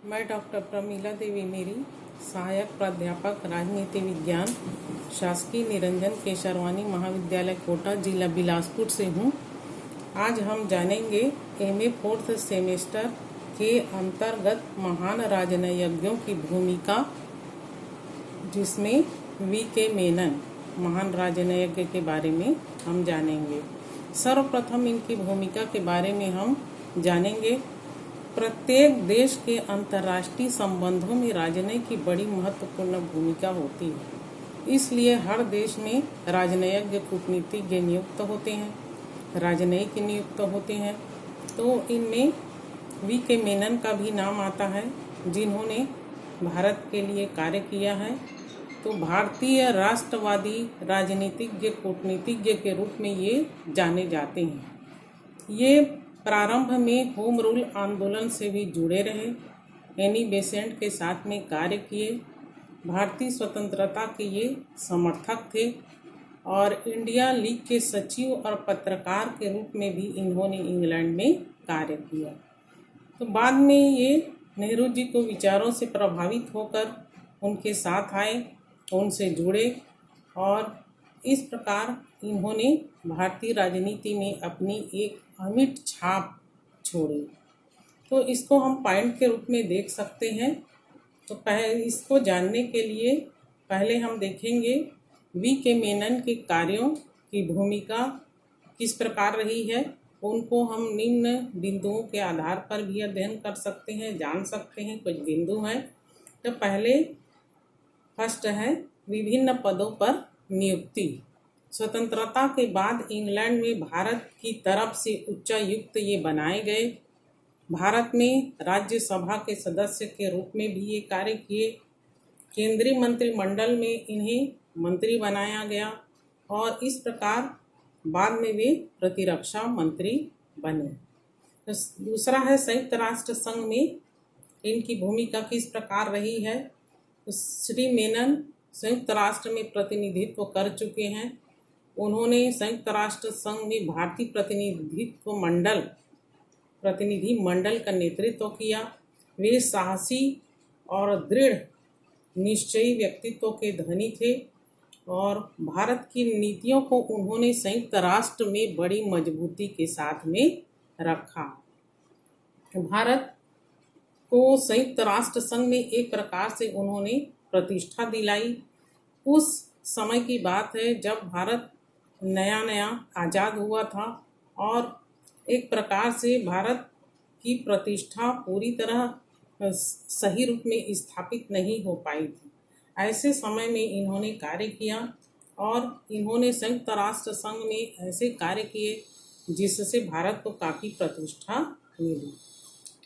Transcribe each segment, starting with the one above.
मैं डॉक्टर प्रमीला देवी मेरी सहायक प्राध्यापक राजनीति विज्ञान शासकीय निरंजन केशरवानी महाविद्यालय कोटा जिला बिलासपुर से हूँ। आज हम जानेंगे एमए फोर्थ सेमेस्टर के अंतर्गत महान राजनयज्ञों की भूमिका, जिसमें वी.के. मेनन महान राजनयज्ञ के बारे में हम जानेंगे। सर्वप्रथम इनकी भूमिका के बारे में हम जानेंगे। प्रत्येक देश के अंतर्राष्ट्रीय संबंधों में राजनयिक की बड़ी महत्वपूर्ण भूमिका होती है। इसलिए हर देश में राजनयज्ञ कूटनीतिज्ञ नियुक्त होते हैं, राजनयिक नियुक्त होते हैं। तो इनमें वी.के. मेनन का भी नाम आता है, जिन्होंने भारत के लिए कार्य किया है। तो भारतीय राष्ट्रवादी राजनीतिज्ञ कूटनीतिज्ञ के रूप में ये जाने जाते हैं। ये प्रारंभ में होम रूल आंदोलन से भी जुड़े रहे, एनी बेसेंट के साथ में कार्य किए। भारतीय स्वतंत्रता के ये समर्थक थे और इंडिया लीग के सचिव और पत्रकार के रूप में भी इन्होंने इंग्लैंड में कार्य किया। तो बाद में ये नेहरू जी को विचारों से प्रभावित होकर उनके साथ आए, उनसे जुड़े और इस प्रकार इन्होंने भारतीय राजनीति में अपनी एक अमिट छाप छोड़ी। तो इसको हम पॉइंट के रूप में देख सकते हैं। तो इसको जानने के लिए पहले हम देखेंगे वी.के. मेनन के कार्यों की भूमिका किस प्रकार रही है। उनको हम निम्न बिंदुओं के आधार पर भी अध्ययन कर सकते हैं, जान सकते हैं। कुछ बिंदु हैं। तो पहले फर्स्ट है विभिन्न पदों पर नियुक्ति। स्वतंत्रता के बाद इंग्लैंड में भारत की तरफ से उच्चायुक्त ये बनाए गए। भारत में राज्यसभा के सदस्य के रूप में भी ये कार्य किए। केंद्रीय मंत्रिमंडल में इन्हें मंत्री बनाया गया और इस प्रकार बाद में वे प्रतिरक्षा मंत्री बने। तो दूसरा है संयुक्त राष्ट्र संघ में इनकी भूमिका किस प्रकार रही है। तो श्री मेनन संयुक्त राष्ट्र में प्रतिनिधित्व कर चुके हैं। उन्होंने संयुक्त राष्ट्र संघ में भारतीय प्रतिनिधि मंडल का नेतृत्व किया। वे साहसी और दृढ़ निश्चयी व्यक्तित्व के धनी थे और भारत की नीतियों को उन्होंने संयुक्त राष्ट्र में बड़ी मजबूती के साथ में रखा। भारत को संयुक्त राष्ट्र संघ में एक प्रकार से उन्होंने प्रतिष्ठा दिलाई। उस समय की बात है जब भारत नया नया आज़ाद हुआ था और एक प्रकार से भारत की प्रतिष्ठा पूरी तरह सही रूप में स्थापित नहीं हो पाई थी। ऐसे समय में इन्होंने कार्य किया और इन्होंने संयुक्त राष्ट्र संघ में ऐसे कार्य किए जिससे भारत को काफ़ी प्रतिष्ठा मिली।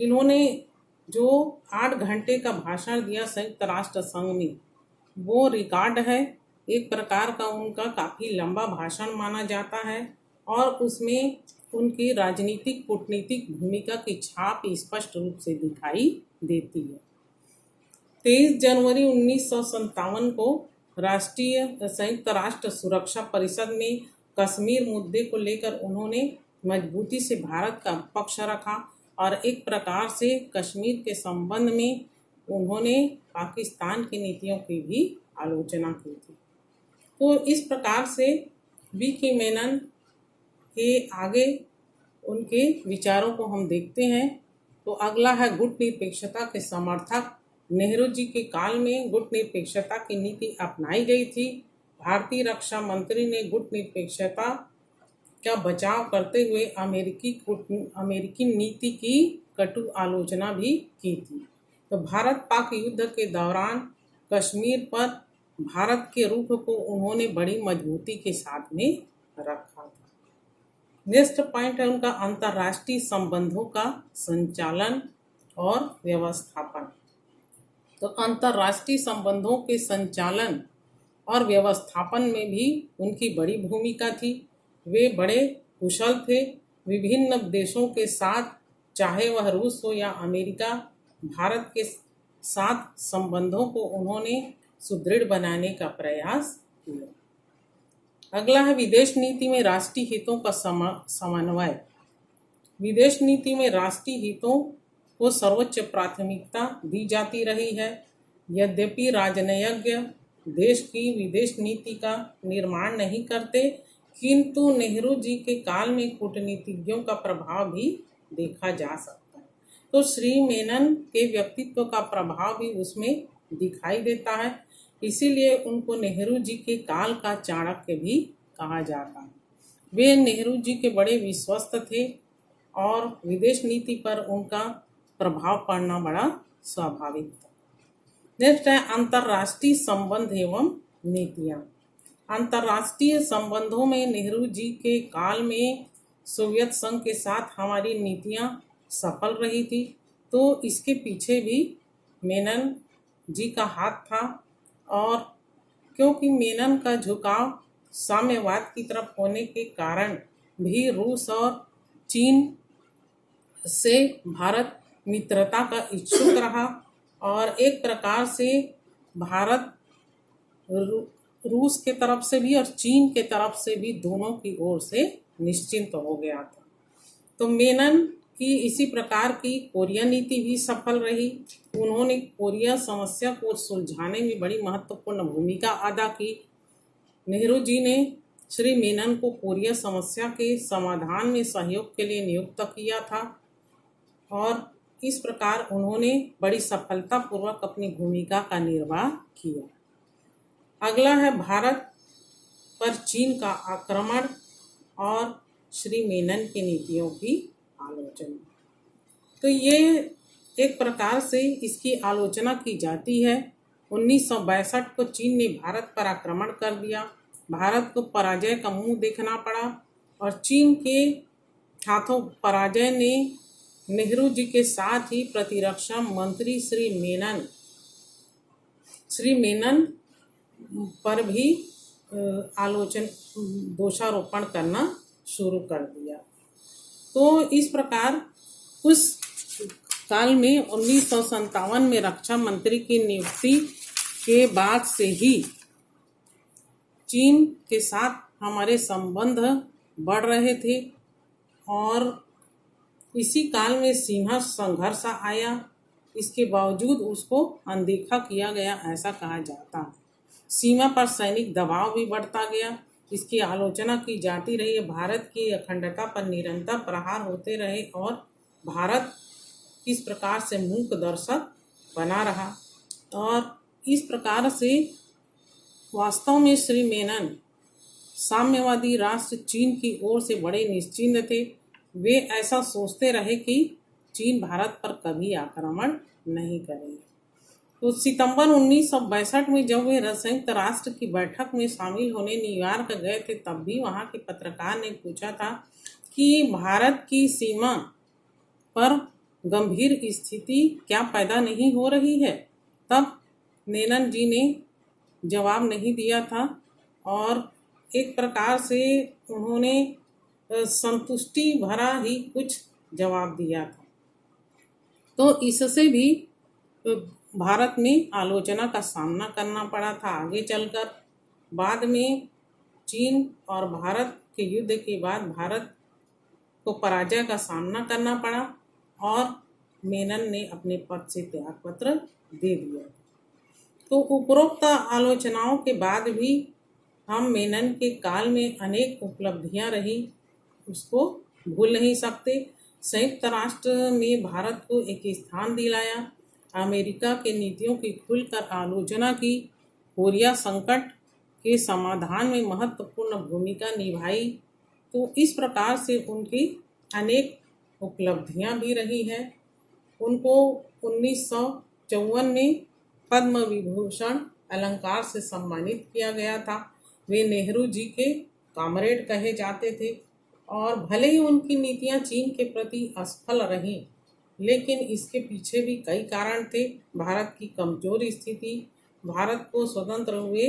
इन्होंने जो 8 घंटे का भाषण दिया संयुक्त राष्ट्र संघ में, वो रिकॉर्ड है। एक प्रकार का उनका काफ़ी लंबा भाषण माना जाता है और उसमें उनकी राजनीतिक कूटनीतिक भूमिका की छाप स्पष्ट रूप से दिखाई देती है। 23 जनवरी 1957 को राष्ट्रीय संयुक्त राष्ट्र सुरक्षा परिषद में कश्मीर मुद्दे को लेकर उन्होंने मजबूती से भारत का पक्ष रखा और एक प्रकार से कश्मीर के संबंध में उन्होंने पाकिस्तान की नीतियों की भी आलोचना की थी। तो इस प्रकार से वी.के. मेनन के आगे उनके विचारों को हम देखते हैं। तो अगला है गुट निरपेक्षता के समर्थक। नेहरू जी के काल में गुट निरपेक्षता की नीति अपनाई गई थी। भारतीय रक्षा मंत्री ने गुट निरपेक्षता का बचाव करते हुए अमेरिकी नीति की कटु आलोचना भी की थी। तो भारत पाक युद्ध के दौरान कश्मीर पर भारत के रुख को उन्होंने बड़ी मजबूती के साथ में रखा था। नेक्स्ट पॉइंट है उनका अंतर्राष्ट्रीय संबंधों का संचालन और व्यवस्थापन। तो अंतर्राष्ट्रीय संबंधों के संचालन और व्यवस्थापन में भी उनकी बड़ी भूमिका थी। वे बड़े कुशल थे। विभिन्न देशों के साथ, चाहे वह रूस हो या अमेरिका, भारत के साथ संबंधों को उन्होंने सुदृढ़ बनाने का प्रयास किया। अगला है विदेश नीति में राष्ट्रीय हितों का समन्वय। विदेश नीति में राष्ट्रीय हितों को सर्वोच्च प्राथमिकता दी जाती रही है। यद्यपि राजनयज्ञ देश की विदेश नीति का निर्माण नहीं करते, किंतु नेहरू जी के काल में कूटनीतिज्ञों का प्रभाव भी देखा जा सकता है। तो श्री मेनन के व्यक्तित्व का प्रभाव भी उसमें दिखाई देता है, इसीलिए उनको नेहरू जी के काल का चाणक्य भी कहा जाता है। वे नेहरू जी के बड़े विश्वस्त थे और विदेश नीति पर उनका प्रभाव पड़ना बड़ा स्वाभाविक था। नेक्स्ट है अंतर्राष्ट्रीय संबंध एवं नीतियाँ। अंतर्राष्ट्रीय संबंधों में नेहरू जी के काल में सोवियत संघ के साथ हमारी नीतियाँ सफल रही थी, तो इसके पीछे भी मेनन जी का हाथ था। और क्योंकि मेनन का झुकाव साम्यवाद की तरफ होने के कारण भी रूस और चीन से भारत मित्रता का इच्छुक रहा और एक प्रकार से भारत रूस के तरफ से भी और चीन के तरफ से भी दोनों की ओर से निश्चिंत हो गया था। तो मेनन की इसी प्रकार की कोरिया नीति भी सफल रही। उन्होंने कोरिया समस्या को सुलझाने में बड़ी महत्वपूर्ण भूमिका अदा की। नेहरू जी ने श्री मेनन को कोरिया समस्या के समाधान में सहयोग के लिए नियुक्त किया था और इस प्रकार उन्होंने बड़ी सफलतापूर्वक अपनी भूमिका का निर्वाह किया। अगला है भारत पर चीन का आक्रमण और श्री मेनन की नीतियों की आलोचना। तो ये एक प्रकार से इसकी आलोचना की जाती है। 1962 को चीन ने भारत पर आक्रमण कर दिया। भारत को पराजय का मुंह देखना पड़ा और चीन के हाथों पराजय ने नेहरू जी के साथ ही प्रतिरक्षा मंत्री श्री मेनन पर भी दोषारोपण करना शुरू कर दिया। तो इस प्रकार उस काल में 1957 में रक्षा मंत्री की नियुक्ति के बाद से ही चीन के साथ हमारे संबंध बढ़ रहे थे और इसी काल में सीमा संघर्ष आया। इसके बावजूद उसको अनदेखा किया गया, ऐसा कहा जाता है। सीमा पर सैनिक दबाव भी बढ़ता गया। इसकी आलोचना की जाती रही है। भारत की अखंडता पर निरंतर प्रहार होते रहे और भारत किस प्रकार से मूक दर्शक बना रहा। और इस प्रकार से वास्तव में श्री मेनन साम्यवादी राष्ट्र चीन की ओर से बड़े निश्चिंत थे। वे ऐसा सोचते रहे कि चीन भारत पर कभी आक्रमण नहीं करेंगे। तो सितंबर 1962 में जब वे संयुक्त राष्ट्र की बैठक में शामिल होने न्यूयॉर्क गए थे, तब भी वहां के पत्रकार ने पूछा था कि भारत की सीमा पर गंभीर स्थिति क्या पैदा नहीं हो रही है। तब मेनन जी ने जवाब नहीं दिया था और एक प्रकार से उन्होंने संतुष्टि भरा ही कुछ जवाब दिया था। तो इससे भी भारत में आलोचना का सामना करना पड़ा था आगे चलकर। बाद में चीन और भारत के युद्ध के बाद भारत को पराजय का सामना करना पड़ा और मेनन ने अपने पद से त्यागपत्र दे दिया। तो उपरोक्त आलोचनाओं के बाद भी हम मेनन के काल में अनेक उपलब्धियां रही, उसको भूल नहीं सकते। संयुक्त राष्ट्र में भारत को एक स्थान दिलाया, अमेरिका के नीतियों की खुलकर आलोचना की, कोरिया संकट के समाधान में महत्वपूर्ण भूमिका निभाई। तो इस प्रकार से उनकी अनेक उपलब्धियां भी रही हैं। उनको 1954 में पद्म विभूषण अलंकार से सम्मानित किया गया था। वे नेहरू जी के कामरेड कहे जाते थे और भले ही उनकी नीतियां चीन के प्रति असफल रहीं, लेकिन इसके पीछे भी कई कारण थे। भारत की कमजोर स्थिति, भारत को स्वतंत्र हुए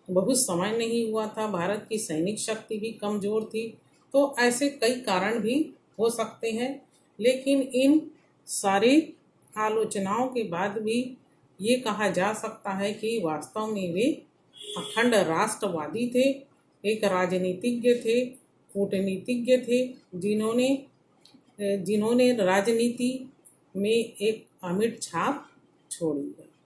बहुत समय नहीं हुआ था, भारत की सैनिक शक्ति भी कमजोर थी। तो ऐसे कई कारण भी हो सकते हैं, लेकिन इन सारी आलोचनाओं के बाद भी ये कहा जा सकता है कि वास्तव में वे अखंड राष्ट्रवादी थे, एक राजनीतिज्ञ थे, कूटनीतिज्ञ थे, जिन्होंने राजनीति में एक अमिट छाप छोड़ी है।